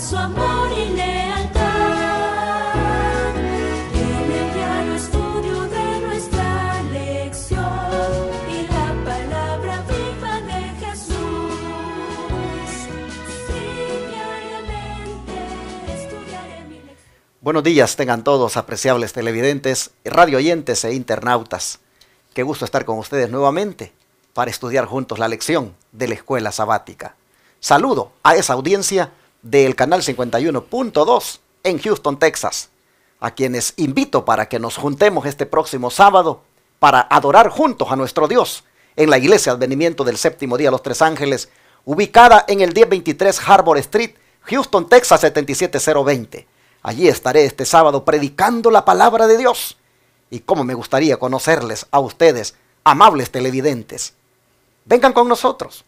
su amor y lealtad. En el diario estudio de nuestra lección y la palabra viva de Jesús. Sí, diariamente estudiaré mi lección. Buenos días tengan todos, apreciables televidentes, radio oyentes e internautas. Qué gusto estar con ustedes nuevamente para estudiar juntos la lección de la escuela sabática. Saludo a esa audiencia del canal 51.2 en Houston, Texas, a quienes invito para que nos juntemos este próximo sábado para adorar juntos a nuestro Dios en la Iglesia Advenimiento del Séptimo Día de los Tres Ángeles, ubicada en el 1023 Harbor Street, Houston, Texas 77020. Allí estaré este sábado predicando la palabra de Dios. Y cómo me gustaría conocerles a ustedes, amables televidentes. Vengan con nosotros.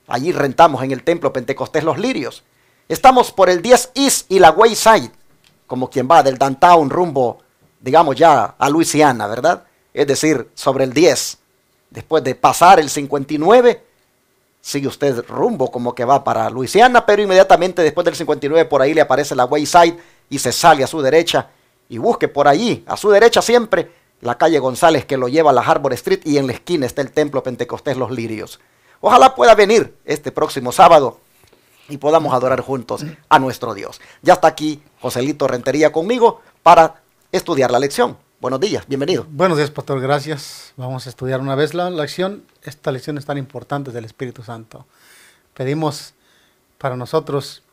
Allí rentamos en el Templo Pentecostés Los Lirios. Estamos por el 10 East y la Wayside, como quien va del downtown rumbo, digamos ya a Luisiana, ¿verdad? Es decir, sobre el 10. Después de pasar el 59, sigue usted rumbo como que va para Luisiana, pero inmediatamente después del 59 por ahí le aparece la Wayside y se sale a su derecha y busque por allí, a su derecha siempre, la calle González que lo lleva a la Harbor Street y en la esquina está el Templo Pentecostés Los Lirios. Ojalá pueda venir este próximo sábado y podamos adorar juntos a nuestro Dios. Ya está aquí Joselito Rentería conmigo para estudiar la lección. Buenos días, bienvenido. Buenos días, pastor, gracias. Vamos a estudiar una vez la lección. Esta lección es tan importante del Espíritu Santo. Pedimos para nosotros,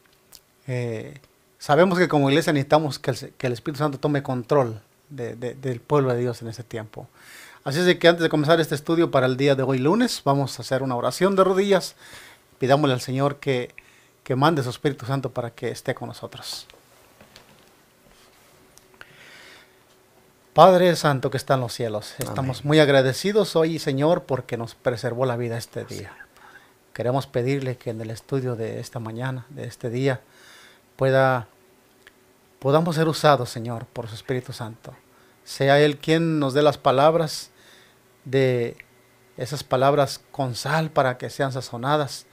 sabemos que como iglesia necesitamos que el Espíritu Santo tome control del pueblo de Dios en este tiempo. Así es de que antes de comenzar este estudio para el día de hoy lunes, vamos a hacer una oración de rodillas. Pidámosle al Señor que mande su Espíritu Santo para que esté con nosotros. Padre Santo que está en los cielos, estamos muy agradecidos hoy, Señor, porque nos preservó la vida este día. Queremos pedirle que en el estudio de esta mañana, de este día, podamos ser usados, Señor, por su Espíritu Santo. Sea Él quien nos dé las palabras, de esas palabras con sal para que sean sazonadas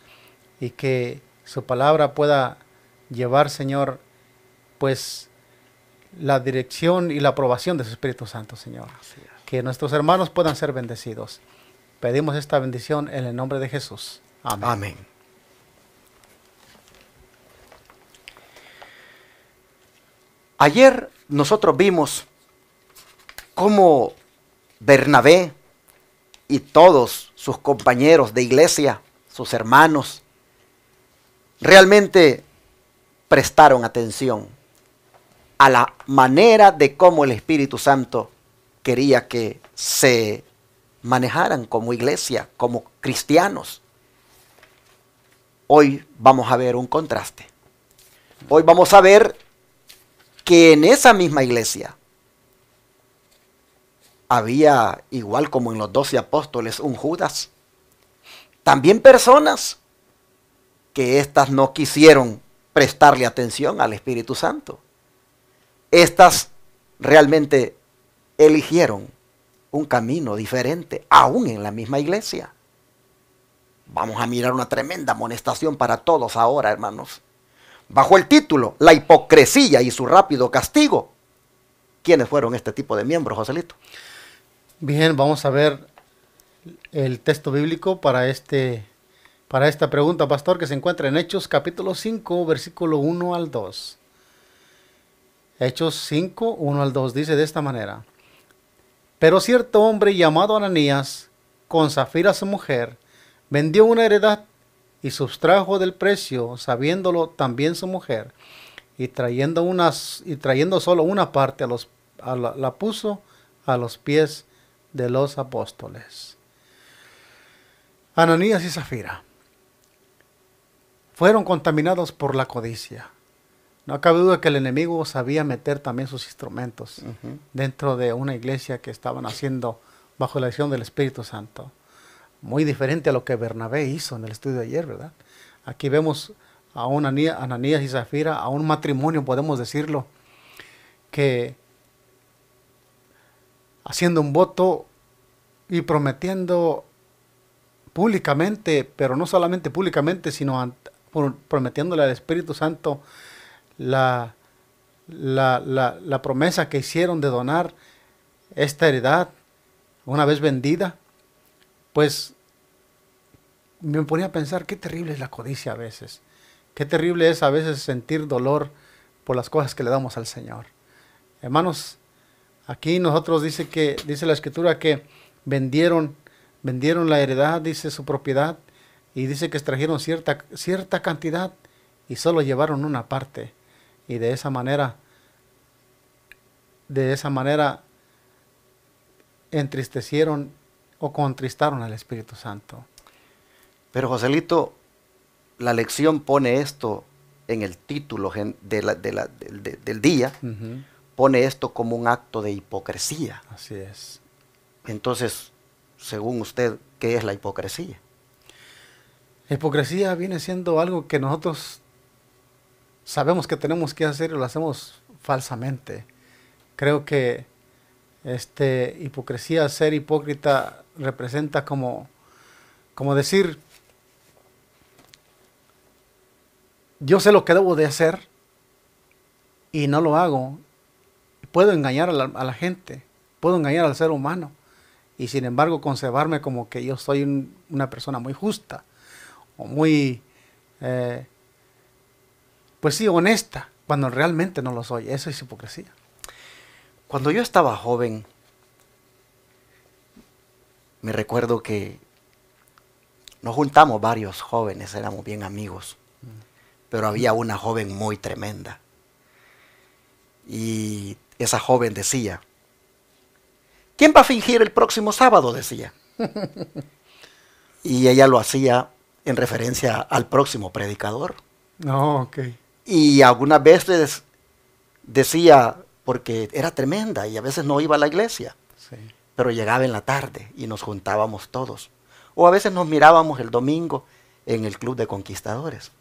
y que su palabra pueda llevar, Señor, pues la dirección y la aprobación de su Espíritu Santo, Señor. Que nuestros hermanos puedan ser bendecidos. Pedimos esta bendición en el nombre de Jesús. Amén. Amén. Ayer nosotros vimos cómo Bernabé y todos sus compañeros de iglesia, sus hermanos, realmente prestaron atención a la manera de cómo el Espíritu Santo quería que se manejaran como iglesia, como cristianos. Hoy vamos a ver un contraste. Hoy vamos a ver que en esa misma iglesia había, igual como en los 12 apóstoles, un Judas. También personas que éstas no quisieron prestarle atención al Espíritu Santo. Estas realmente eligieron un camino diferente, aún en la misma iglesia. Vamos a mirar una tremenda amonestación para todos ahora, hermanos. Bajo el título, la hipocresía y su rápido castigo. ¿Quiénes fueron este tipo de miembros, Joselito? Bien, vamos a ver el texto bíblico para esta pregunta, pastor, que se encuentra en Hechos capítulo 5, versículo 1 al 2. Hechos 5, 1 al 2 dice de esta manera: Pero cierto hombre llamado Ananías, con Zafira su mujer, vendió una heredad y sustrajo del precio, sabiéndolo también su mujer, y trayendo solo una parte la puso a los pies de los apóstoles. Ananías y Zafira fueron contaminados por la codicia. No cabe duda que el enemigo sabía meter también sus instrumentos dentro de una iglesia que estaban haciendo bajo la acción del Espíritu Santo. Muy diferente a lo que Bernabé hizo en el estudio de ayer, ¿verdad? Aquí vemos a Ananías y Zafira, a un matrimonio, podemos decirlo, que haciendo un voto y prometiendo públicamente, pero no solamente públicamente, sino prometiéndole al Espíritu Santo la, la promesa que hicieron de donar esta heredad una vez vendida, pues me ponía a pensar qué terrible es la codicia a veces. Qué terrible es a veces sentir dolor por las cosas que le damos al Señor. Hermanos, aquí nosotros dice la Escritura que vendieron la heredad, dice su propiedad, y dice que extrajeron cierta cantidad y solo llevaron una parte. Y de esa manera entristecieron o contristaron al Espíritu Santo. Pero Joselito, la lección pone esto en el título del día, Uh-huh. pone esto como un acto de hipocresía. Así es. Entonces, según usted, ¿qué es la hipocresía? La hipocresía viene siendo algo que nosotros sabemos que tenemos que hacer y lo hacemos falsamente. Creo que hipocresía, ser hipócrita, representa como decir, yo sé lo que debo de hacer y no lo hago. Puedo engañar a la gente, puedo engañar al ser humano y sin embargo conservarme como que yo soy una persona muy justa o muy, pues sí, honesta, cuando realmente no lo soy. Eso es hipocresía. Cuando yo estaba joven, me recuerdo que nos juntamos varios jóvenes, éramos bien amigos, pero había una joven muy tremenda. Y esa joven decía, ¿quién va a fingir el próximo sábado? Decía. Y ella lo hacía en referencia al próximo predicador. No, ok. Y algunas veces decía, porque era tremenda y a veces no iba a la iglesia, Sí. pero llegaba en la tarde y nos juntábamos todos. O a veces nos mirábamos el domingo en el club de conquistadores.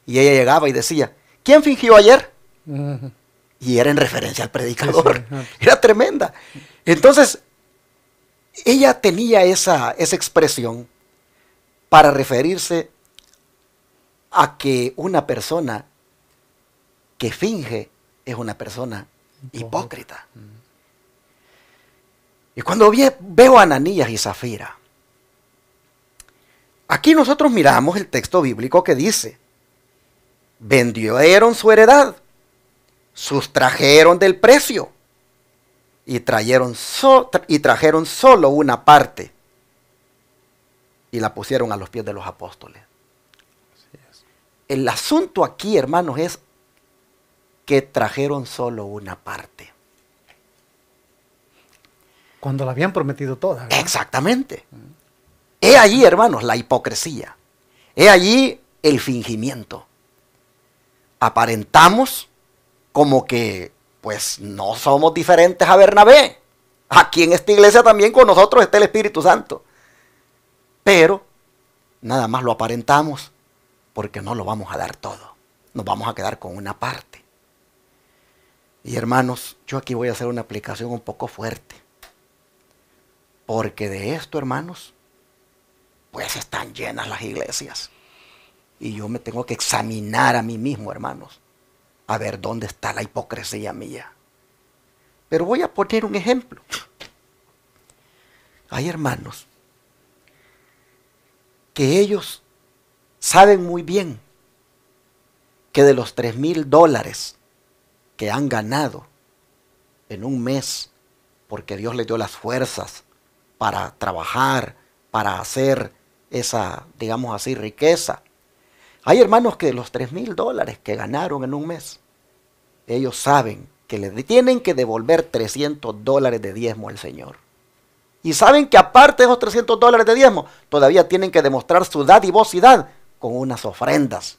Y ella llegaba y decía, ¿quién fingió ayer? Uh-huh. Y era en referencia al predicador. Sí, sí. Era tremenda. Entonces, ella tenía esa expresión para referirse a que una persona que finge es una persona hipócrita. Y cuando veo a Ananías y Zafira, aquí nosotros miramos el texto bíblico que dice, vendieron su heredad, sustrajeron del precio y trajeron solo una parte y la pusieron a los pies de los apóstoles. Así es. El asunto aquí, hermanos, es que trajeron solo una parte. Cuando la habían prometido toda, ¿verdad? Exactamente. He allí, hermanos, la hipocresía. He allí el fingimiento. Aparentamos como que, pues, no somos diferentes a Bernabé. Aquí en esta iglesia también con nosotros está el Espíritu Santo. Pero, nada más lo aparentamos porque no lo vamos a dar todo. Nos vamos a quedar con una parte. Y hermanos, yo aquí voy a hacer una aplicación un poco fuerte. Porque de esto, hermanos, pues están llenas las iglesias. Y yo me tengo que examinar a mí mismo, hermanos, a ver dónde está la hipocresía mía. Pero voy a poner un ejemplo. Hay hermanos que ellos saben muy bien que de los $3,000 que han ganado en un mes, porque Dios les dio las fuerzas para trabajar, para hacer esa, digamos así, riqueza. Hay hermanos que de los $3,000 que ganaron en un mes, ellos saben que le tienen que devolver $300 de diezmo al Señor. Y saben que aparte de esos $300 de diezmo, todavía tienen que demostrar su dadivosidad con unas ofrendas.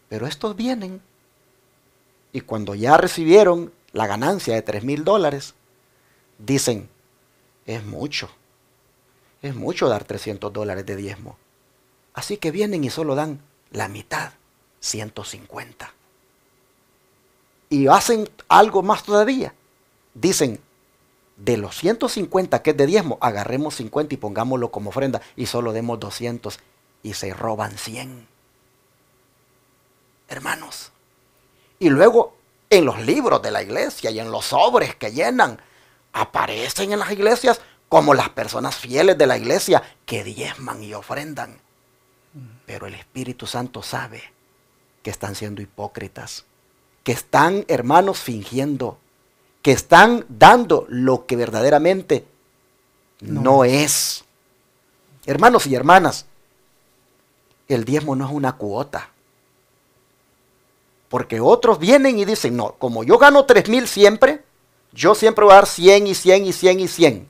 Pero estos vienen y cuando ya recibieron la ganancia de $3,000, dicen, es mucho dar $300 de diezmo. Así que vienen y solo dan la mitad, 150. Y hacen algo más todavía. Dicen, de los 150 que es de diezmo, agarremos 50 y pongámoslo como ofrenda y solo demos 200 y se roban 100. hermanos. Y luego en los libros de la iglesia y en los sobres que llenan, aparecen en las iglesias como las personas fieles de la iglesia que diezman y ofrendan. Pero el Espíritu Santo sabe que están siendo hipócritas, que están, hermanos, fingiendo, que están dando lo que verdaderamente no es. Hermanos y hermanas, el diezmo no es una cuota. Porque otros vienen y dicen, no, como yo gano 3,000 siempre, yo siempre voy a dar 100 y 100 y 100 y 100.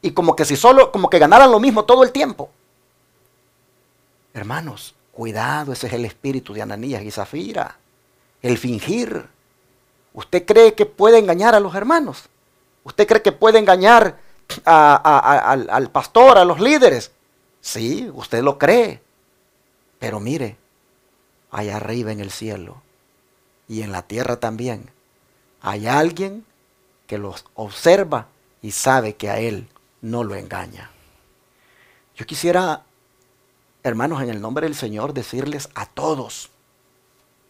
Y como que si solo, como que ganaran lo mismo todo el tiempo. Hermanos, cuidado, ese es el espíritu de Ananías y Zafira. El fingir. ¿Usted cree que puede engañar a los hermanos? ¿Usted cree que puede engañar al pastor, a los líderes? Sí, usted lo cree. Pero mire, allá arriba en el cielo y en la tierra también, hay alguien que los observa y sabe que a él no lo engaña. Yo quisiera, hermanos, en el nombre del Señor, decirles a todos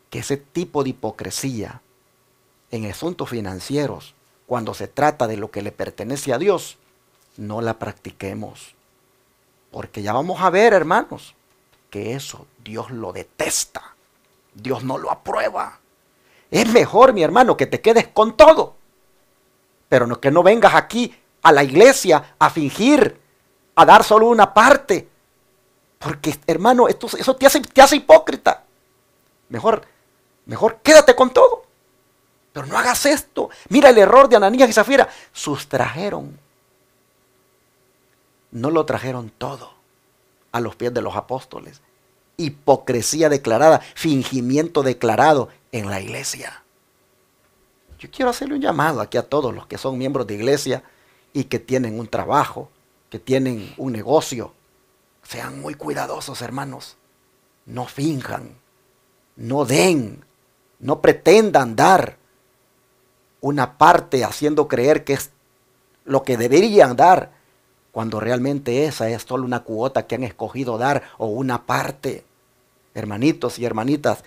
que ese tipo de hipocresía en asuntos financieros, cuando se trata de lo que le pertenece a Dios, no la practiquemos. Porque ya vamos a ver, hermanos, que eso Dios lo detesta. Dios no lo aprueba. Es mejor, mi hermano, que te quedes con todo. Pero no, que no vengas aquí a la iglesia a fingir, a dar solo una parte. Porque, hermano, eso te hace hipócrita. Mejor quédate con todo. Pero no hagas esto. Mira el error de Ananías y Zafira. Sustrajeron. No lo trajeron todo a los pies de los apóstoles. Hipocresía declarada, fingimiento declarado en la iglesia. Yo quiero hacerle un llamado aquí a todos los que son miembros de iglesia y que tienen un trabajo, que tienen un negocio. Sean muy cuidadosos, hermanos. No finjan, no den, no pretendan dar una parte haciendo creer que es lo que deberían dar, cuando realmente esa es solo una cuota que han escogido dar o una parte. Hermanitos y hermanitas,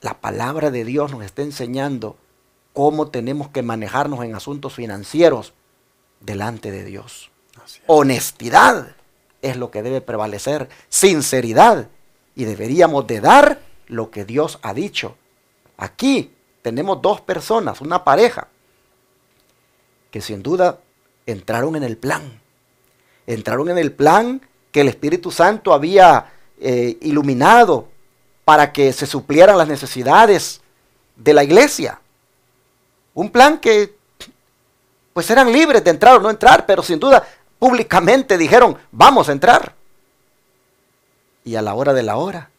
la palabra de Dios nos está enseñando cómo tenemos que manejarnos en asuntos financieros delante de Dios. Honestidad es lo que debe prevalecer, sinceridad, y deberíamos de dar lo que Dios ha dicho. Aquí tenemos dos personas, una pareja, que sin duda entraron en el plan. Entraron en el plan que el Espíritu Santo había iluminado para que se suplieran las necesidades de la iglesia. Un plan que pues eran libres de entrar o no entrar, pero sin duda públicamente dijeron, vamos a entrar. Y a la hora de la hora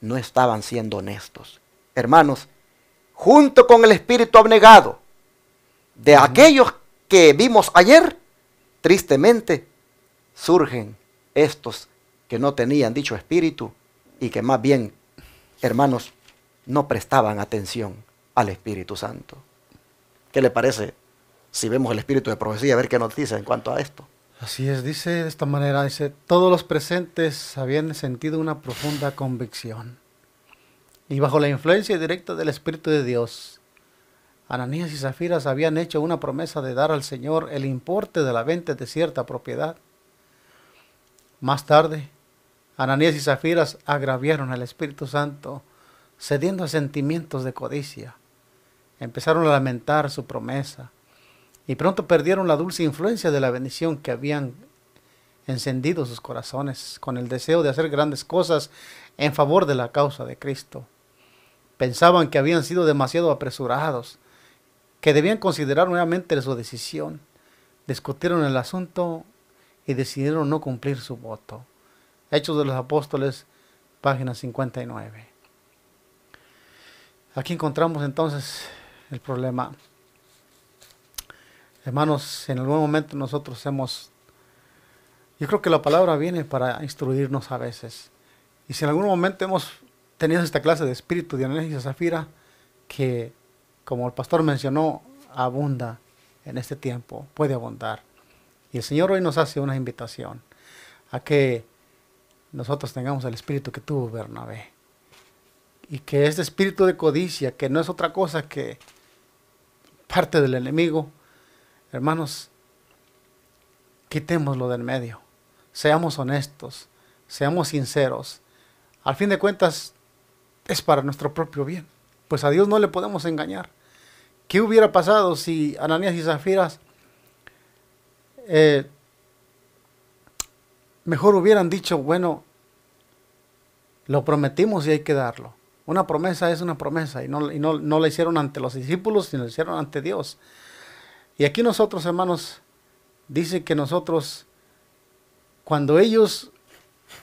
no estaban siendo honestos. Hermanos, junto con el espíritu abnegado de aquellos que vimos ayer, tristemente surgen estos que no tenían dicho espíritu y que más bien, hermanos, no prestaban atención al Espíritu Santo. ¿Qué le parece si vemos el espíritu de profecía, a ver qué nos dice en cuanto a esto? Así es, dice de esta manera, dice, todos los presentes habían sentido una profunda convicción y bajo la influencia directa del Espíritu de Dios, Ananías y Zafira habían hecho una promesa de dar al Señor el importe de la venta de cierta propiedad. Más tarde, Ananías y Zafira agraviaron al Espíritu Santo, cediendo a sentimientos de codicia. Empezaron a lamentar su promesa y pronto perdieron la dulce influencia de la bendición que habían encendido sus corazones con el deseo de hacer grandes cosas en favor de la causa de Cristo. Pensaban que habían sido demasiado apresurados, que debían considerar nuevamente su decisión. Discutieron el asunto y decidieron no cumplir su voto. Hechos de los Apóstoles, página 59. Aquí encontramos entonces el problema. Hermanos, en algún momento nosotros yo creo que la palabra viene para instruirnos a veces. Y si en algún momento hemos tenido esta clase de espíritu de Ananías y Zafira, que como el pastor mencionó, abunda en este tiempo, puede abundar. Y el Señor hoy nos hace una invitación a que nosotros tengamos el espíritu que tuvo Bernabé. Y que este espíritu de codicia, que no es otra cosa que parte del enemigo, hermanos, quitémoslo del medio. Seamos honestos, seamos sinceros. Al fin de cuentas, es para nuestro propio bien. Pues a Dios no le podemos engañar. ¿Qué hubiera pasado si Ananías y Zafira mejor hubieran dicho, bueno, lo prometimos y hay que darlo? Una promesa es una promesa, y no la hicieron ante los discípulos, sino la hicieron ante Dios. Y aquí nosotros, hermanos, dice que nosotros, cuando ellos,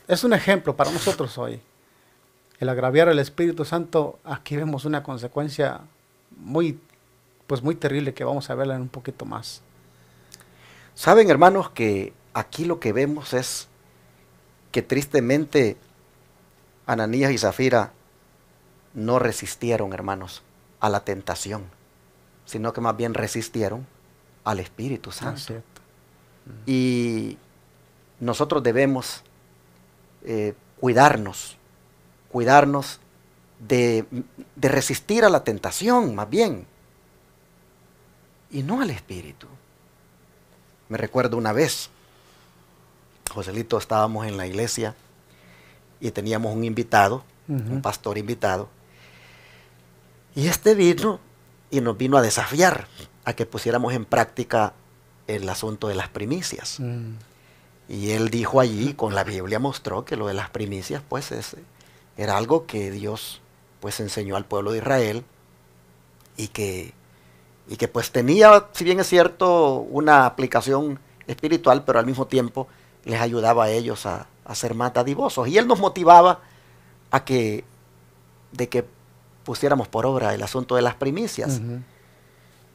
es un ejemplo para nosotros hoy, el agraviar al Espíritu Santo, aquí vemos una consecuencia muy terrible que vamos a verla en un poquito más. Saben, hermanos, que aquí lo que vemos es que tristemente Ananías y Zafira no resistieron, hermanos, a la tentación, sino que más bien resistieron al Espíritu Santo. Ah, cierto. Y nosotros debemos cuidarnos de resistir a la tentación, más bien, y no al Espíritu. Me recuerdo una vez, Joselito, estábamos en la iglesia y teníamos un invitado, un pastor invitado, y este vino y nos vino a desafiar a que pusiéramos en práctica el asunto de las primicias. Y él dijo allí, con la Biblia mostró que lo de las primicias, pues era algo que Dios pues enseñó al pueblo de Israel, y que pues tenía, si bien es cierto, una aplicación espiritual, pero al mismo tiempo les ayudaba a ellos a ser más dadivosos. Y él nos motivaba de que pusiéramos por obra el asunto de las primicias.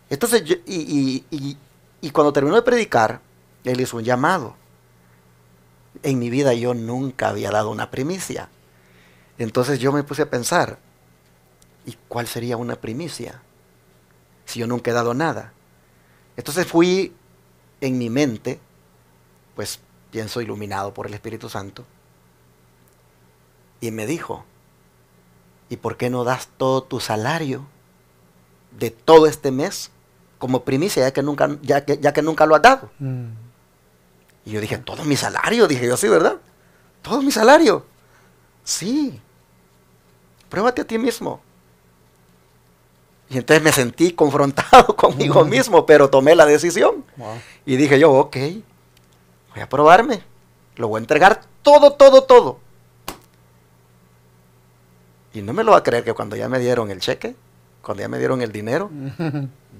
Entonces, y cuando terminó de predicar, él hizo un llamado. En mi vida yo nunca había dado una primicia. Entonces yo me puse a pensar, ¿y cuál sería una primicia si yo nunca he dado nada? Entonces fui en mi mente, pues pienso iluminado por el Espíritu Santo, y me dijo, ¿y por qué no das todo tu salario de todo este mes como primicia, ya que nunca lo has dado? Y yo dije, ¿todo mi salario? Dije yo, sí, ¿verdad? ¿Todo mi salario? Sí. Pruébate a ti mismo. Y entonces me sentí confrontado conmigo mismo, pero tomé la decisión. Y dije yo, ok, voy a probarme. Lo voy a entregar todo. Y no me lo va a creer que cuando ya me dieron el cheque, cuando ya me dieron el dinero,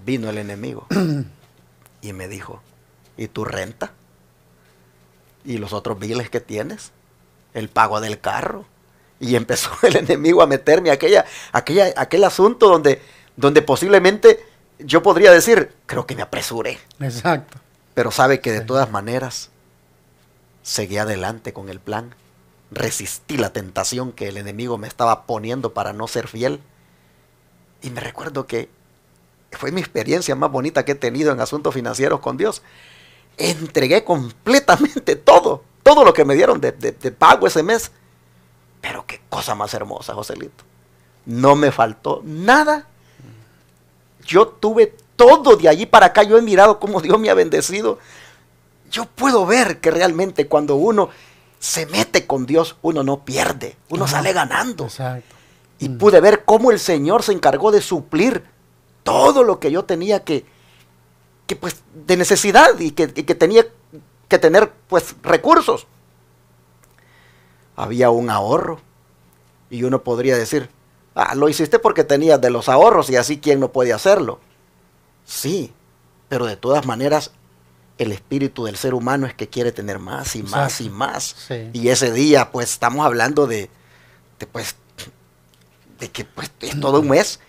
vino el enemigo. Y me dijo, ¿y tu renta? ¿Y los otros biles que tienes? ¿El pago del carro? Y empezó el enemigo a meterme aquel asunto donde posiblemente yo podría decir, creo que me apresuré. Exacto. Pero sabe que de todas maneras seguí adelante con el plan. Resistí la tentación que el enemigo me estaba poniendo para no ser fiel. Y me recuerdo que fue mi experiencia más bonita que he tenido en asuntos financieros con Dios. Entregué completamente todo lo que me dieron de pago ese mes. Pero qué cosa más hermosa, Joselito. No me faltó nada. Yo tuve todo de allí para acá. Yo he mirado cómo Dios me ha bendecido. Yo puedo ver que realmente cuando uno se mete con Dios, uno no pierde. Uno sale ganando. Exacto. Y pude ver cómo el Señor se encargó de suplir todo lo que yo tenía que pues de necesidad, y que tenía que tener pues recursos. Había un ahorro y uno podría decir, lo hiciste porque tenías de los ahorros y así quién no puede hacerlo. Sí, pero de todas maneras el espíritu del ser humano es que quiere tener más y más. Exacto. Y más. Sí. Y ese día pues estamos hablando de que pues es todo un mes.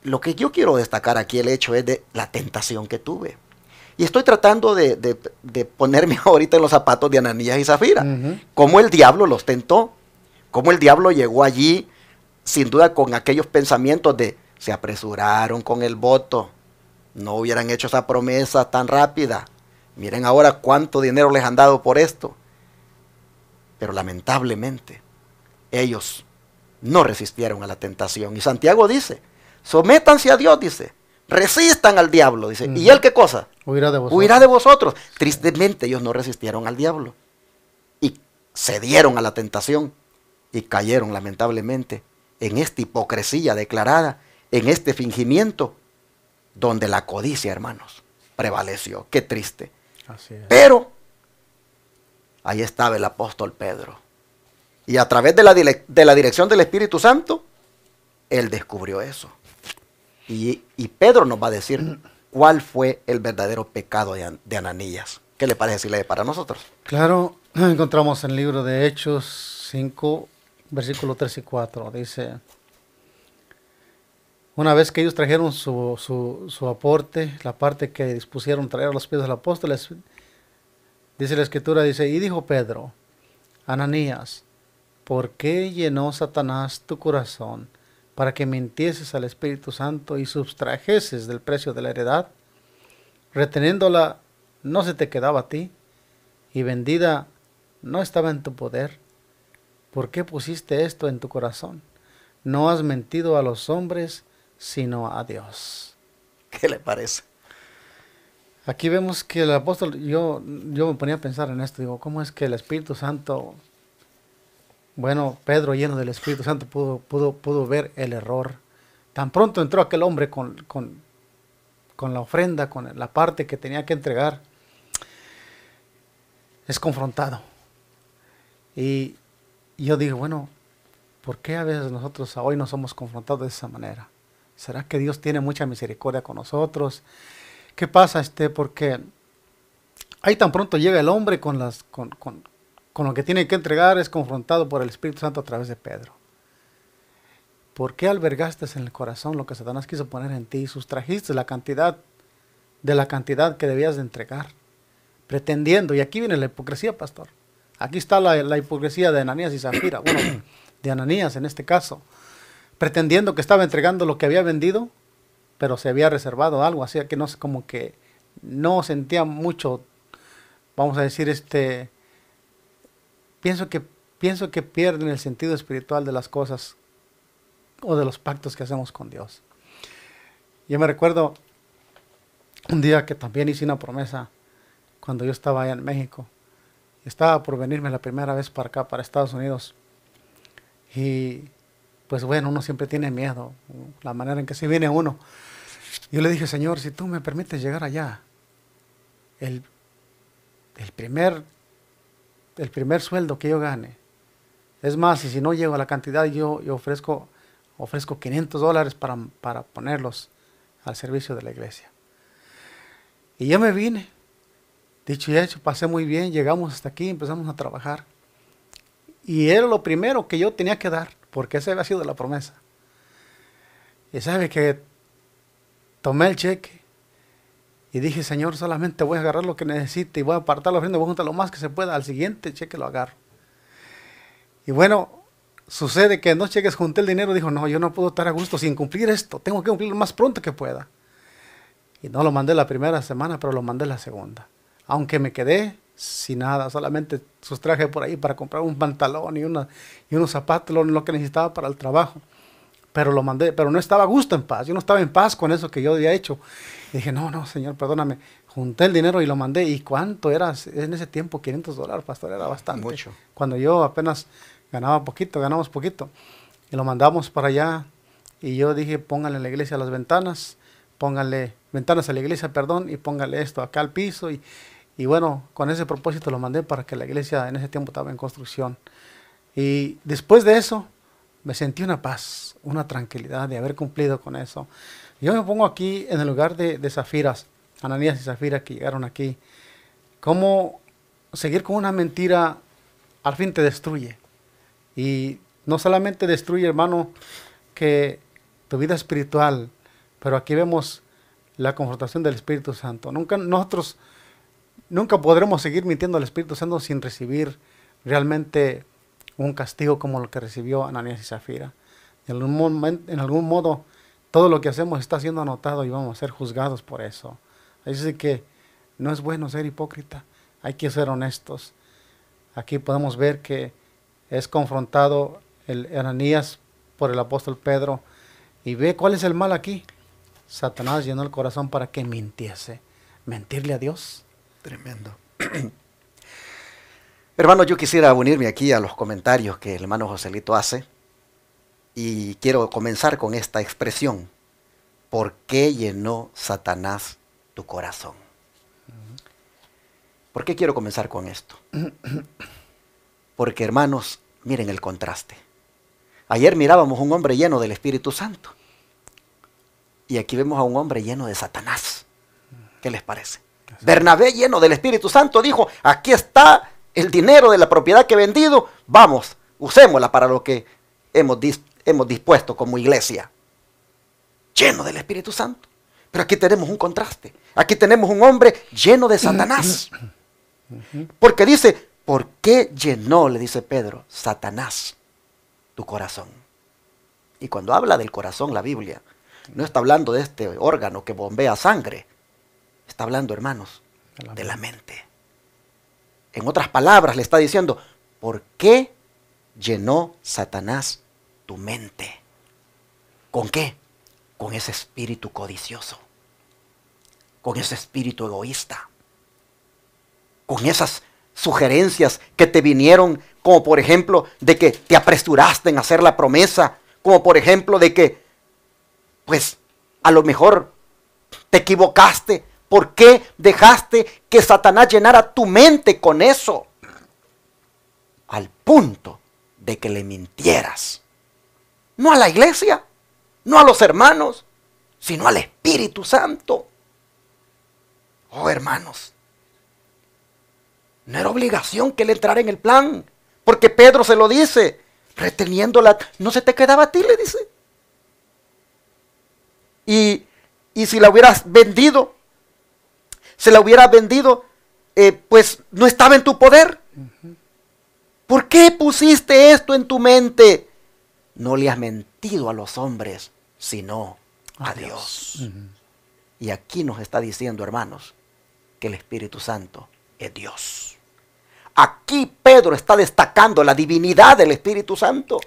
Lo que yo quiero destacar aquí, el hecho es de la tentación que tuve. Y estoy tratando de ponerme ahorita en los zapatos de Ananías y Zafira. Cómo el diablo los tentó. Cómo el diablo llegó allí, sin duda con aquellos pensamientos de, se apresuraron con el voto. No hubieran hecho esa promesa tan rápida. Miren ahora cuánto dinero les han dado por esto. Pero lamentablemente, ellos no resistieron a la tentación. Y Santiago dice, sométanse a Dios, dice, resistan al diablo, dice. ¿Y él qué cosa? Huirá de vosotros. Huirá de vosotros. Tristemente ellos no resistieron al diablo. Y cedieron a la tentación. Y cayeron lamentablemente en esta hipocresía declarada, en este fingimiento, donde la codicia, hermanos, prevaleció. Qué triste. Así es. Pero ahí estaba el apóstol Pedro. Y a través de la dirección del Espíritu Santo, él descubrió eso. Y Pedro nos va a decir cuál fue el verdadero pecado de Ananías. ¿Qué le parece si lee para nosotros? Claro, encontramos en el libro de Hechos 5, versículos 3 y 4. Dice, una vez que ellos trajeron su aporte, la parte que dispusieron traer a los pies de los apóstoles, dice la Escritura, dice, y dijo Pedro, Ananías, ¿por qué llenó Satanás tu corazón para que mintieses al Espíritu Santo y sustrajeses del precio de la heredad? Reteniéndola no se te quedaba a ti, y vendida no estaba en tu poder. ¿Por qué pusiste esto en tu corazón? No has mentido a los hombres, sino a Dios. ¿Qué le parece? Aquí vemos que el apóstol, yo me ponía a pensar en esto, digo, ¿cómo es que el Espíritu Santo, bueno, Pedro lleno del Espíritu Santo pudo ver el error? Tan pronto entró aquel hombre con la ofrenda, con la parte que tenía que entregar, es confrontado. Y yo digo, bueno, ¿por qué a veces nosotros hoy no somos confrontados de esa manera? ¿Será que Dios tiene mucha misericordia con nosotros? ¿Qué pasa? Porque ahí tan pronto llega el hombre con lo que tiene que entregar, es confrontado por el Espíritu Santo a través de Pedro. ¿Por qué albergaste en el corazón lo que Satanás quiso poner en ti? Sustrajiste la cantidad que debías de entregar, pretendiendo, y aquí viene la hipocresía, pastor. Aquí está la hipocresía de Ananías y Zafira, bueno, de Ananías en este caso, pretendiendo que estaba entregando lo que había vendido, pero se había reservado algo, así que no sé, como que no sentía mucho, vamos a decir, pienso que pierden el sentido espiritual de las cosas o de los pactos que hacemos con Dios. Yo me recuerdo un día que también hice una promesa cuando yo estaba allá en México. Estaba por venirme la primera vez para acá, para Estados Unidos. Y pues bueno, uno siempre tiene miedo, la manera en que se viene uno. Yo le dije, Señor, si tú me permites llegar allá, el primer sueldo que yo gane, es más, y si no llego a la cantidad, yo ofrezco $500 para ponerlos al servicio de la iglesia. Y yo me vine, dicho y hecho, pasé muy bien, llegamos hasta aquí, empezamos a trabajar. Y era lo primero que yo tenía que dar, porque esa había sido la promesa. Y sabe que tomé el cheque y dije, Señor, solamente voy a agarrar lo que necesite y voy a apartar la ofrenda, voy a juntar lo más que se pueda, al siguiente cheque lo agarro. Y bueno, sucede que en 2 cheques junté el dinero, dijo, no, yo no puedo estar a gusto sin cumplir esto, tengo que cumplirlo lo más pronto que pueda. Y no lo mandé la primera semana, pero lo mandé la segunda. Aunque me quedé sin nada, solamente sustraje por ahí para comprar un pantalón y unos zapatos, lo que necesitaba para el trabajo. Pero lo mandé, pero no estaba a gusto, en paz. Yo no estaba en paz con eso que yo había hecho. Y dije, no, Señor, perdóname. Junté el dinero y lo mandé. ¿Y cuánto era en ese tiempo? $500, pastor, era bastante. Mucho. Cuando yo apenas ganamos poquito. Y lo mandamos para allá. Y yo dije, póngale a la iglesia las ventanas. Póngale ventanas a la iglesia, y póngale esto acá al piso. Y bueno, con ese propósito lo mandé para que la iglesia en ese tiempo estaba en construcción. Y después de eso, me sentí una paz, una tranquilidad de haber cumplido con eso. Yo me pongo aquí en el lugar de Zafiras, Ananías y Zafira, que llegaron aquí. Cómo seguir con una mentira al fin te destruye. Y no solamente destruye, hermano, que tu vida espiritual, pero aquí vemos la confrontación del Espíritu Santo. Nosotros nunca podremos seguir mintiendo al Espíritu Santo sin recibir realmente un castigo como lo que recibió Ananías y Zafira. En algún modo, todo lo que hacemos está siendo anotado y vamos a ser juzgados por eso. Así que no es bueno ser hipócrita, hay que ser honestos. Aquí podemos ver que es confrontado el Ananías por el apóstol Pedro. Y ve cuál es el mal aquí. Satanás llenó el corazón para que mintiese. ¿Mentirle a Dios? Tremendo. Hermano, yo quisiera unirme aquí a los comentarios que el hermano Joselito hace. Y quiero comenzar con esta expresión. ¿Por qué llenó Satanás tu corazón? ¿Por qué quiero comenzar con esto? Porque, hermanos, miren el contraste. Ayer mirábamos un hombre lleno del Espíritu Santo. Y aquí vemos a un hombre lleno de Satanás. ¿Qué les parece? Bernabé, lleno del Espíritu Santo, dijo, aquí está el dinero de la propiedad que he vendido. Vamos, usémosla para lo que hemos dispuesto como iglesia. Lleno del Espíritu Santo. Pero aquí tenemos un contraste. Aquí tenemos un hombre lleno de Satanás. Porque dice, ¿por qué llenó, le dice Pedro, Satanás tu corazón? Y cuando habla del corazón la Biblia, no está hablando de este órgano que bombea sangre. Está hablando, hermanos, de la mente. En otras palabras le está diciendo, ¿por qué llenó Satanás tu mente? ¿Con qué? Con ese espíritu codicioso. Con ese espíritu egoísta. Con esas sugerencias que te vinieron, como por ejemplo, de que te apresuraste en hacer la promesa, como por ejemplo de que, pues, a lo mejor te equivocaste. ¿Por qué dejaste que Satanás llenara tu mente con eso? Al punto de que le mintieras. No a la iglesia, no a los hermanos, sino al Espíritu Santo. Oh, hermanos, no era obligación que él entrara en el plan, porque Pedro se lo dice, reteniéndola, no se te quedaba a ti, le dice. Y si la hubieras vendido, pues no estaba en tu poder. ¿Por qué pusiste esto en tu mente? No le has mentido a los hombres, sino a Dios. Y aquí nos está diciendo, hermanos, que el Espíritu Santo es Dios. Aquí Pedro está destacando la divinidad del Espíritu Santo.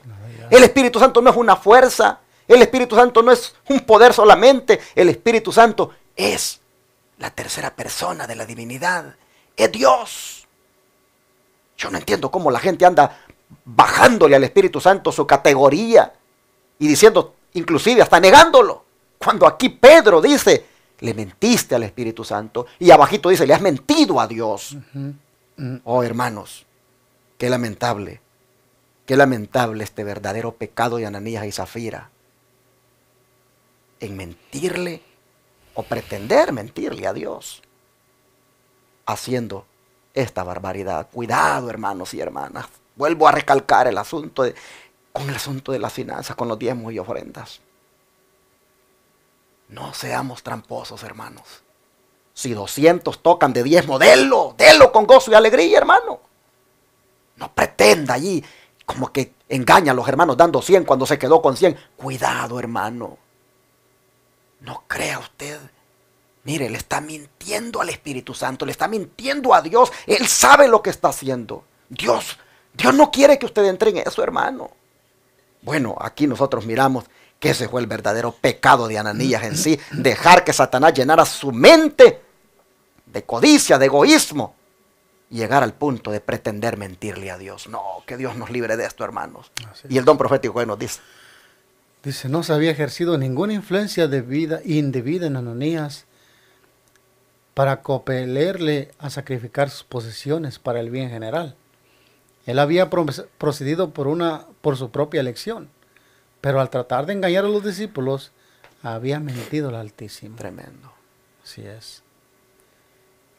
El Espíritu Santo no es una fuerza. El Espíritu Santo no es un poder solamente. El Espíritu Santo es la tercera persona de la divinidad. Es Dios. Yo no entiendo cómo la gente anda bajándole al Espíritu Santo su categoría y diciendo, inclusive hasta negándolo. Cuando aquí Pedro dice, le mentiste al Espíritu Santo, y abajito dice, le has mentido a Dios. Oh, hermanos, qué lamentable este verdadero pecado de Ananías y Zafira, en mentirle o pretender mentirle a Dios, haciendo esta barbaridad. Cuidado, hermanos y hermanas. Vuelvo a recalcar el asunto con el asunto de las finanzas, con los diezmos y ofrendas. No seamos tramposos, hermanos. Si 200 tocan de diezmo, denlo con gozo y alegría, hermano. No pretenda allí como que engaña a los hermanos dando 100 cuando se quedó con 100. Cuidado, hermano. No crea usted. Mire, le está mintiendo al Espíritu Santo, le está mintiendo a Dios. Él sabe lo que está haciendo. Dios no quiere que usted entre en eso, hermano. Bueno, aquí nosotros miramos que ese fue el verdadero pecado de Ananías en sí. Dejar que Satanás llenara su mente de codicia, de egoísmo. Y llegar al punto de pretender mentirle a Dios. No, que Dios nos libre de esto, hermanos. Y el don profético que nos dice. Dice, no se había ejercido ninguna influencia indebida en Ananías para compelerle a sacrificar sus posesiones para el bien general. Él había procedido por su propia elección, pero al tratar de engañar a los discípulos, había mentido al Altísimo. Tremendo. Así es.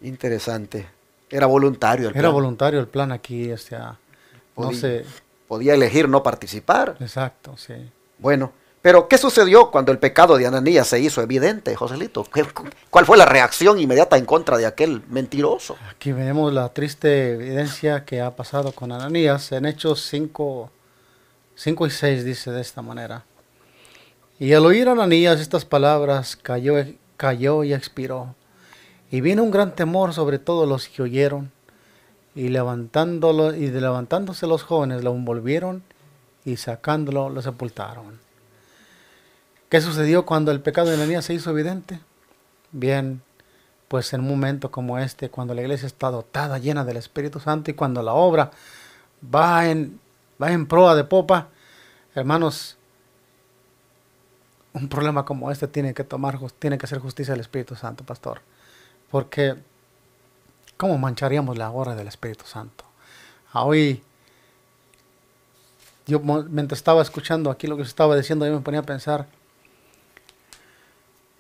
Interesante. Era voluntario el plan. Era voluntario el plan aquí, o sea, podía elegir no participar. Exacto, sí. Bueno, pero ¿qué sucedió cuando el pecado de Ananías se hizo evidente, Joselito? ¿Cuál fue la reacción inmediata en contra de aquel mentiroso? Aquí vemos la triste evidencia que ha pasado con Ananías. En Hechos 5 y 6 dice de esta manera. Y al oír Ananías estas palabras, cayó y expiró. Y vino un gran temor sobre todos los que oyeron. y levantándose los jóvenes lo envolvieron y sacándolo lo sepultaron. ¿Qué sucedió cuando el pecado de Ananías se hizo evidente? Bien, pues en un momento como este, cuando la iglesia está dotada, llena del Espíritu Santo, y cuando la obra va en proa de popa, hermanos, un problema como este tiene que hacer justicia al Espíritu Santo, pastor. Porque, ¿cómo mancharíamos la obra del Espíritu Santo? Hoy, yo mientras estaba escuchando aquí lo que se estaba diciendo, yo me ponía a pensar,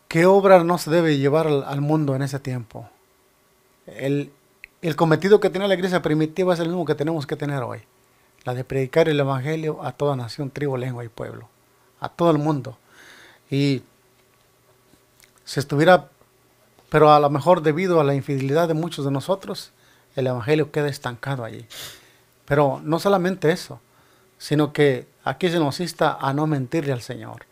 ¿qué obra no se debe llevar al mundo en ese tiempo? El cometido que tenía la iglesia primitiva es el mismo que tenemos que tener hoy. La de predicar el evangelio a toda nación, tribu, lengua y pueblo. A todo el mundo. Y si estuviera, pero a lo mejor debido a la infidelidad de muchos de nosotros, el evangelio queda estancado allí. Pero no solamente eso, sino que aquí se nos insta a no mentirle al Señor.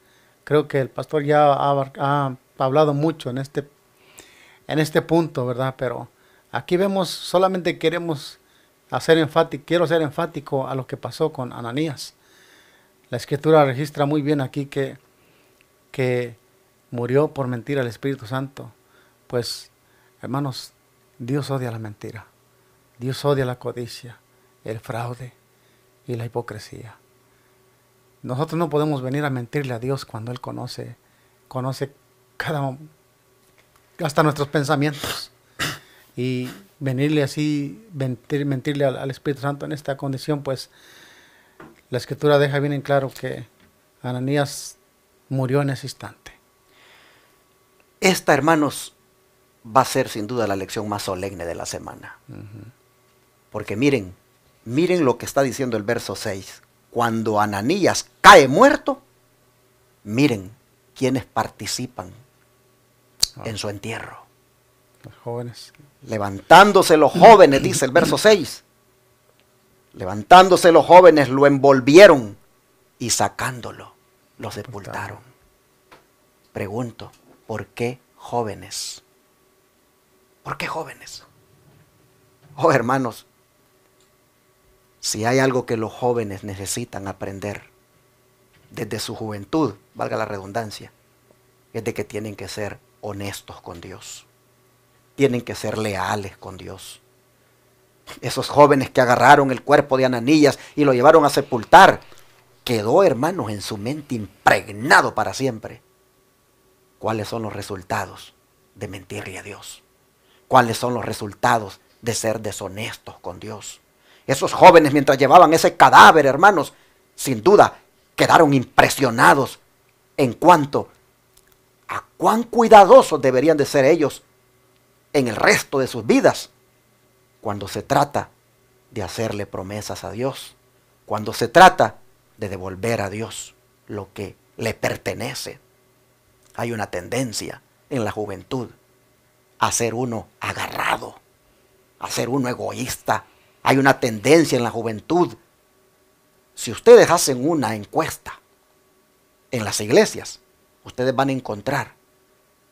Creo que el pastor ya ha hablado mucho en este punto, ¿verdad? Pero aquí vemos, solamente quiero ser enfático a lo que pasó con Ananías. La Escritura registra muy bien aquí que murió por mentir al Espíritu Santo. Pues, hermanos, Dios odia la mentira. Dios odia la codicia, el fraude y la hipocresía. Nosotros no podemos venir a mentirle a Dios cuando Él conoce hasta nuestros pensamientos. Y venirle así, mentirle al Espíritu Santo en esta condición, pues la Escritura deja bien en claro que Ananías murió en ese instante. Esta, hermanos, va a ser sin duda la lección más solemne de la semana. Porque miren lo que está diciendo el verso 6. Cuando Ananías cae muerto, miren quiénes participan en su entierro. Los jóvenes. Levantándose los jóvenes, dice el verso 6. Levantándose los jóvenes lo envolvieron y sacándolo lo sepultaron. Pregunto, ¿por qué jóvenes? ¿Por qué jóvenes? Oh, hermanos, si hay algo que los jóvenes necesitan aprender desde su juventud, valga la redundancia, es de que tienen que ser honestos con Dios. Tienen que ser leales con Dios. Esos jóvenes que agarraron el cuerpo de Ananías y lo llevaron a sepultar, quedó, hermanos, en su mente impregnado para siempre. ¿Cuáles son los resultados de mentirle a Dios? ¿Cuáles son los resultados de ser deshonestos con Dios? Esos jóvenes, mientras llevaban ese cadáver, hermanos, sin duda quedaron impresionados en cuanto a cuán cuidadosos deberían de ser ellos en el resto de sus vidas cuando se trata de hacerle promesas a Dios, cuando se trata de devolver a Dios lo que le pertenece. Hay una tendencia en la juventud a ser uno agarrado, a ser uno egoísta. Hay una tendencia en la juventud. Si ustedes hacen una encuesta en las iglesias, ustedes van a encontrar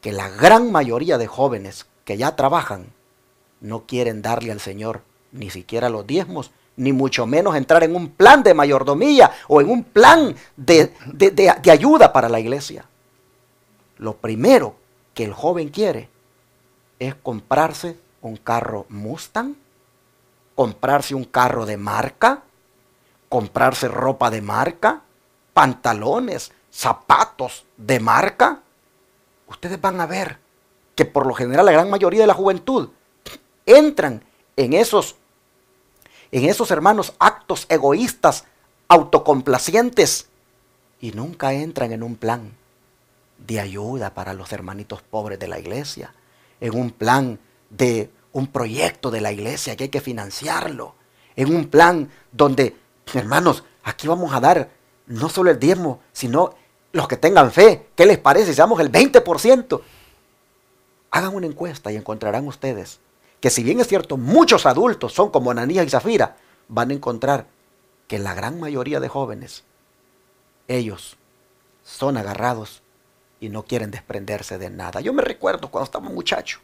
que la gran mayoría de jóvenes que ya trabajan no quieren darle al Señor ni siquiera los diezmos, ni mucho menos entrar en un plan de mayordomía o en un plan de ayuda para la iglesia. Lo primero que el joven quiere es comprarse un carro Mustang, comprarse un carro de marca, comprarse ropa de marca, pantalones, zapatos de marca. Ustedes van a ver que por lo general la gran mayoría de la juventud entran en esos hermanos actos egoístas, autocomplacientes, y nunca entran en un plan de ayuda para los hermanitos pobres de la iglesia, en un plan de un proyecto de la iglesia que hay que financiarlo, en un plan donde, hermanos, aquí vamos a dar no solo el diezmo, sino los que tengan fe. ¿Qué les parece si damos el 20%? Hagan una encuesta y encontrarán ustedes que, si bien es cierto, muchos adultos son como Ananías y Zafira, van a encontrar que la gran mayoría de jóvenes, ellos son agarrados y no quieren desprenderse de nada. Yo me recuerdo cuando estaba muchacho,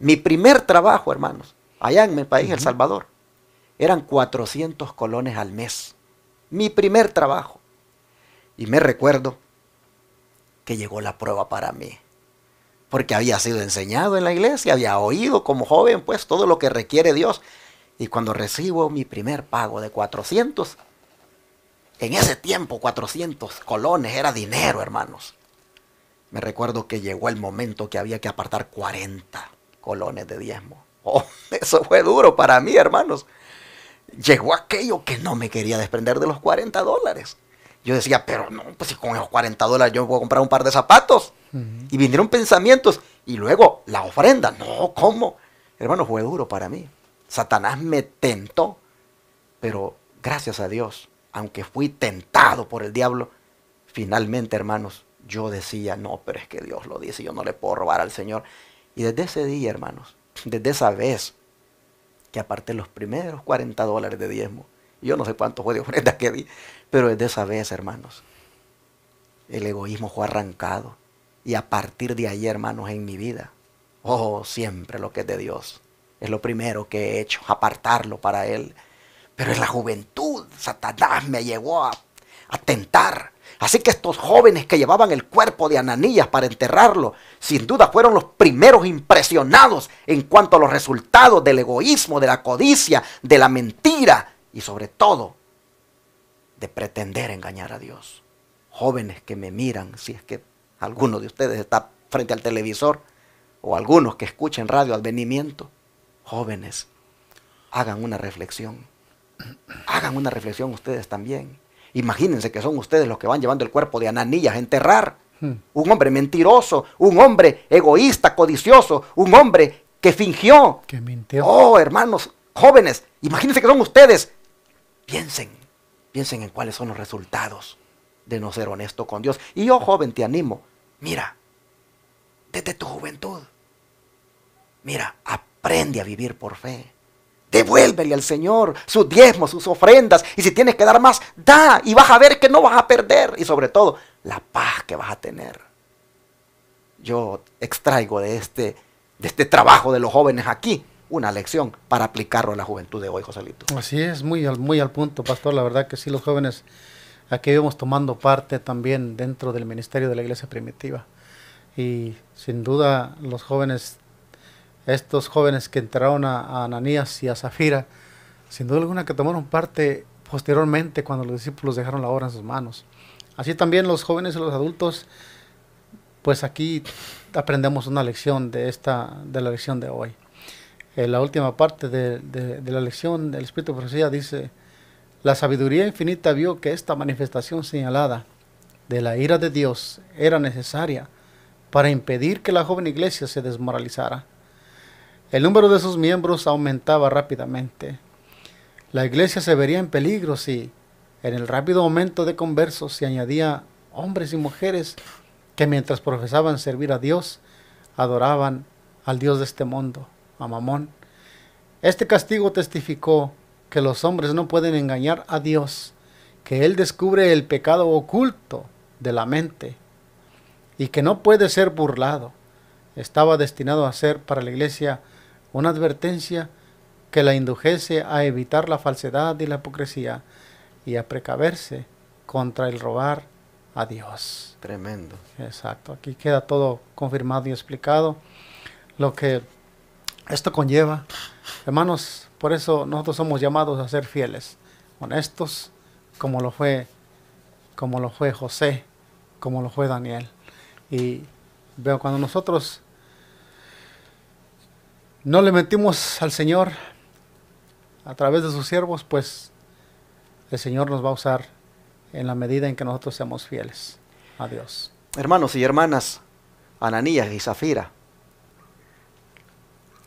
mi primer trabajo, hermanos, allá en mi país, El Salvador. Eran 400 colones al mes. Mi primer trabajo. Y me recuerdo que llegó la prueba para mí. Porque había sido enseñado en la iglesia, había oído como joven, pues, todo lo que requiere Dios. Y cuando recibo mi primer pago de 400, en ese tiempo 400 colones era dinero, hermanos. Me recuerdo que llegó el momento que había que apartar 40 colones de diezmo. Oh, eso fue duro para mí, hermanos. Llegó aquello que no me quería desprender de los $40. Yo decía, pero no, pues si con esos $40 yo puedo comprar un par de zapatos. Y vinieron pensamientos. Y luego la ofrenda. No, ¿cómo? Hermano, fue duro para mí. Satanás me tentó. Pero gracias a Dios, aunque fui tentado por el diablo, finalmente, hermanos, yo decía, no, pero es que Dios lo dice, yo no le puedo robar al Señor. Y desde ese día, hermanos, desde esa vez que aparté los primeros $40 de diezmo, yo no sé cuánto fue de ofrenda que di, pero desde esa vez, hermanos, el egoísmo fue arrancado. Y a partir de ahí, hermanos, en mi vida, oh, siempre lo que es de Dios es lo primero que he hecho, apartarlo para Él. Pero en la juventud, Satanás me llegó a tentar. Así que estos jóvenes que llevaban el cuerpo de Ananías para enterrarlo, sin duda fueron los primeros impresionados en cuanto a los resultados del egoísmo, de la codicia, de la mentira y sobre todo de pretender engañar a Dios. Jóvenes que me miran, si es que alguno de ustedes está frente al televisor o algunos que escuchen Radio Advenimiento, jóvenes, hagan una reflexión. Hagan una reflexión ustedes también. Imagínense que son ustedes los que van llevando el cuerpo de Ananías a enterrar. Un hombre mentiroso, un hombre egoísta, codicioso, un hombre que fingió. Que mintió. Oh, hermanos, jóvenes, imagínense que son ustedes. Piensen en cuáles son los resultados de no ser honesto con Dios. Y yo, joven, te animo. Mira, desde tu juventud, mira, aprende a vivir por fe. Devuélvele al Señor sus diezmos, sus ofrendas. Y si tienes que dar más, da. Y vas a ver que no vas a perder. Y sobre todo, la paz que vas a tener. Yo extraigo de este trabajo de los jóvenes aquí una lección para aplicarlo a la juventud de hoy, Joselito. Así es, muy al punto, pastor. La verdad que sí, los jóvenes aquí vamos tomando parte también dentro del ministerio de la iglesia primitiva. Y sin duda los jóvenes, estos jóvenes que entraron a Ananías y a Zafira, sin duda alguna que tomaron parte posteriormente cuando los discípulos dejaron la obra en sus manos. Así también los jóvenes y los adultos, pues aquí aprendemos una lección de la lección de hoy. En la última parte de la lección del Espíritu de Profecía dice: la sabiduría infinita vio que esta manifestación señalada de la ira de Dios era necesaria para impedir que la joven iglesia se desmoralizara. El número de sus miembros aumentaba rápidamente. La iglesia se vería en peligro si, en el rápido aumento de conversos, se añadía hombres y mujeres que mientras profesaban servir a Dios, adoraban al Dios de este mundo, a Mamón. Este castigo testificó que los hombres no pueden engañar a Dios, que Él descubre el pecado oculto de la mente y que no puede ser burlado. Estaba destinado a ser para la iglesia una advertencia que la indujese a evitar la falsedad y la hipocresía y a precaverse contra el robar a Dios. Tremendo. Exacto, aquí queda todo confirmado y explicado lo que esto conlleva. Hermanos, por eso nosotros somos llamados a ser fieles, honestos, como lo fue José, como lo fue Daniel. Y veo cuando nosotros no le mentimos al Señor a través de sus siervos, pues el Señor nos va a usar en la medida en que nosotros seamos fieles a Dios. Hermanos y hermanas, Ananías y Zafira,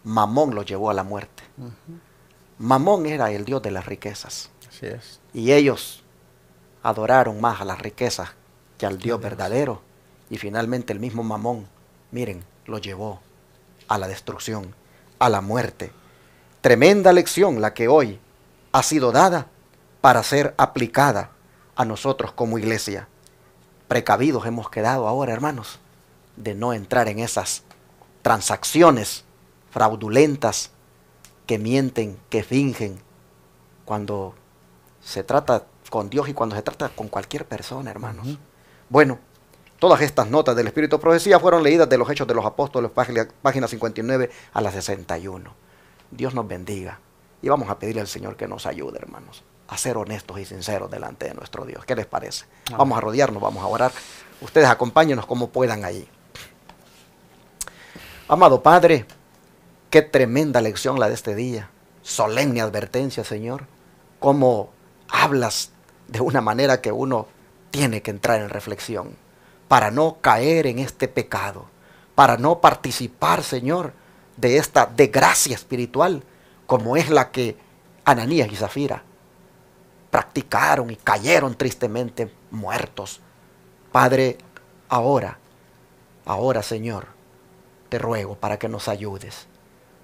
Mamón los llevó a la muerte. Mamón era el dios de las riquezas. Así es. Y ellos adoraron más a las riquezas que al Dios verdadero. Y finalmente el mismo Mamón, miren, lo llevó a la destrucción, a la muerte. Tremenda lección la que hoy ha sido dada para ser aplicada a nosotros como iglesia. Precavidos hemos quedado ahora, hermanos, de no entrar en esas transacciones fraudulentas que mienten, que fingen, cuando se trata con Dios y cuando se trata con cualquier persona, hermanos. Bueno, todas estas notas del Espíritu de Profecía fueron leídas de los Hechos de los Apóstoles, página 59 a la 61. Dios nos bendiga y vamos a pedirle al Señor que nos ayude, hermanos, a ser honestos y sinceros delante de nuestro Dios. ¿Qué les parece? Amén. Vamos a rodearnos, vamos a orar. Ustedes acompáñenos como puedan allí. Amado Padre, qué tremenda lección la de este día. Solemne advertencia, Señor. Cómo hablas de una manera que uno tiene que entrar en reflexión para no caer en este pecado, para no participar, Señor, de esta desgracia espiritual como es la que Ananías y Zafira practicaron y cayeron tristemente muertos. Padre, ahora, Señor, te ruego para que nos ayudes,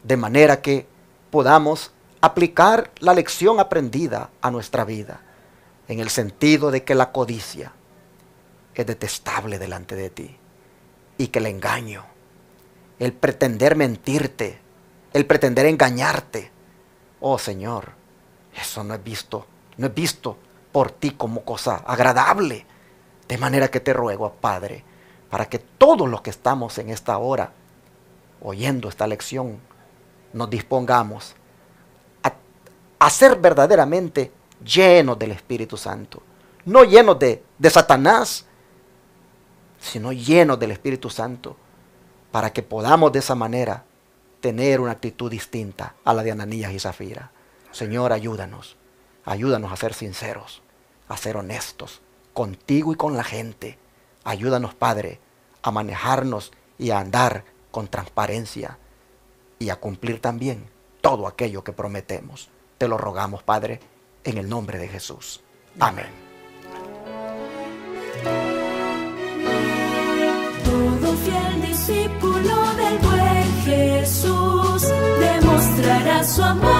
de manera que podamos aplicar la lección aprendida a nuestra vida, en el sentido de que la codicia es detestable delante de ti, y que el engaño, el pretender mentirte, el pretender engañarte, oh Señor, eso no es visto por ti como cosa agradable. De manera que te ruego, Padre, para que todos los que estamos en esta hora oyendo esta lección, nos dispongamos a ser verdaderamente llenos del Espíritu Santo. No llenos de Satanás, sino llenos del Espíritu Santo, para que podamos de esa manera tener una actitud distinta a la de Ananías y Zafira. Señor, ayúdanos a ser sinceros, a ser honestos contigo y con la gente. Ayúdanos, Padre, a manejarnos y a andar con transparencia y a cumplir también todo aquello que prometemos. Te lo rogamos, Padre, en el nombre de Jesús. Amén. Todo fiel discípulo del buen Jesús demostrará su amor